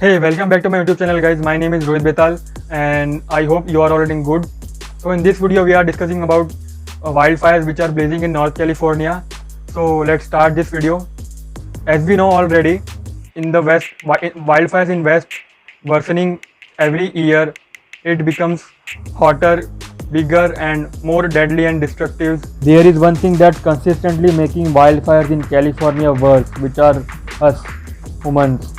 Hey, welcome back to my YouTube channel, guys. My name is Rohit Betal and I hope you are all doing good. So in this video we are discussing about wildfires which are blazing in North California. So let's start this video. As we know already, in the west, wildfires in west worsening every year. It becomes hotter, bigger and more deadly and destructive. There is one thing that consistently making wildfires in California worse, which are us humans.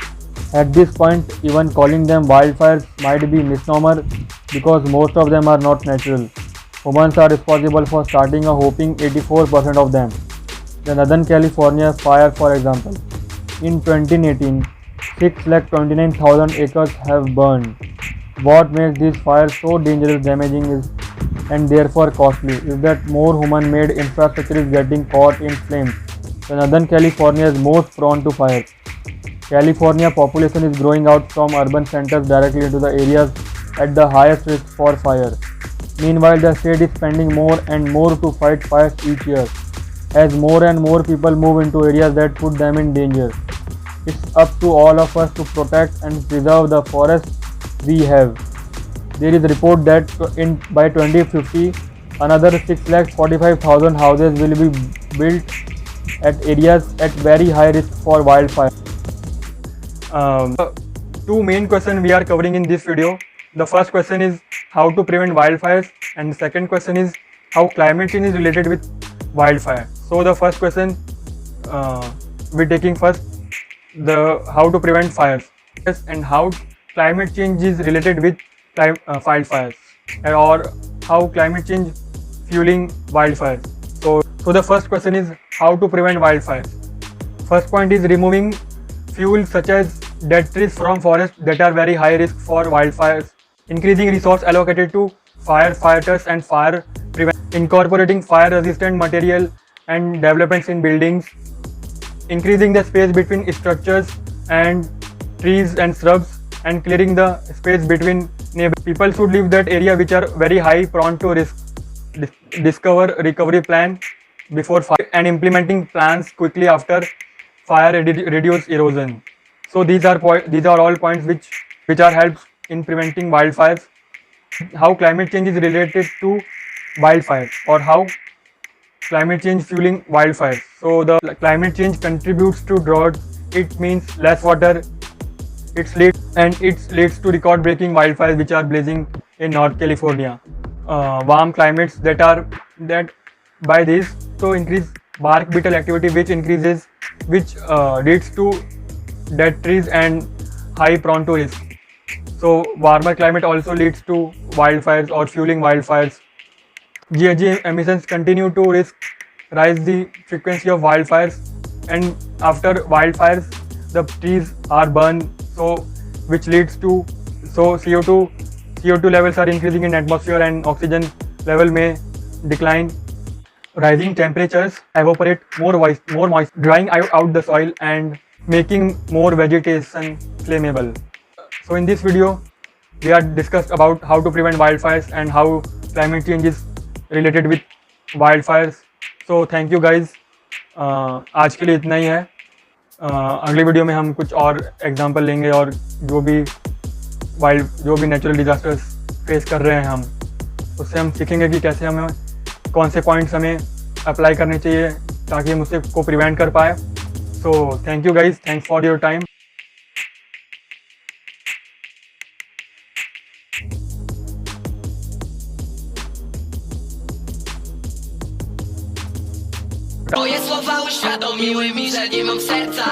At this point, even calling them wildfires might be misnomer because most of them are not natural. Humans are responsible for starting a whopping 84% of them. The Northern California fire, for example, in 2018, 629,000 acres have burned. What makes these fires so dangerous, damaging and therefore costly is that more human-made infrastructure is getting caught in flames. The Northern California is most prone to fires. California population is growing out from urban centers directly into the areas at the highest risk for fire. Meanwhile, the state is spending more and more to fight fires each year, as more and more people move into areas that put them in danger. It's up to all of us to protect and preserve the forests we have. There is a report that by 2050, another 645,000 houses will be built at areas at very high risk for wildfire. Two main questions we are covering in this video. The first question is how to prevent wildfires, and the second question is how climate change is related with wildfire. So the first question we're taking first, the how to prevent fires, and how climate change is related with wildfires, or how climate change fueling wildfires. So the first question is how to prevent wildfires. First point is removing fuels such as dead trees from forests that are very high risk for wildfires, increasing resource allocated to firefighters and fire prevention, incorporating fire resistant material and developments in buildings, increasing the space between structures and trees and shrubs, and clearing the space between neighbors. People should leave that area which are very high prone to risk. Discover recovery plan before fire and implementing plans quickly after fire reduce erosion. So these are all points which are helps in preventing wildfires. How climate change is related to wildfires, or how climate change fueling wildfires. So the climate change contributes to drought. It means less water. It leads to record-breaking wildfires which are blazing in North California. Warm climates that by this so increase bark beetle activity, which leads to dead trees and high prone to risk. So warmer climate also leads to wildfires or fueling wildfires. GHG emissions continue to rise the frequency of wildfires, and after wildfires the trees are burned, so which leads to CO2 levels are increasing in atmosphere and oxygen level may decline. Rising temperatures evaporate more moisture, drying out the soil and making more vegetation flammable. So in this video we are discussed about how to prevent wildfires and how climate change is related with wildfires. So thank you guys. आज के लिए इतना ही है. अगले video में हम कुछ और एग्जांपल लेंगे और जो भी नेचुरल डिजास्टर्स फेस कर रहे हैं हम, उससे हम सीखेंगे कि कैसे हमें कौन से पॉइंट्स हमें अप्लाई करने चाहिए ताकि हम उससे को प्रिवेंट कर पाए. So thank you guys, thanks for your time. Moje słowa uświadomiły mi, że nie mam serca.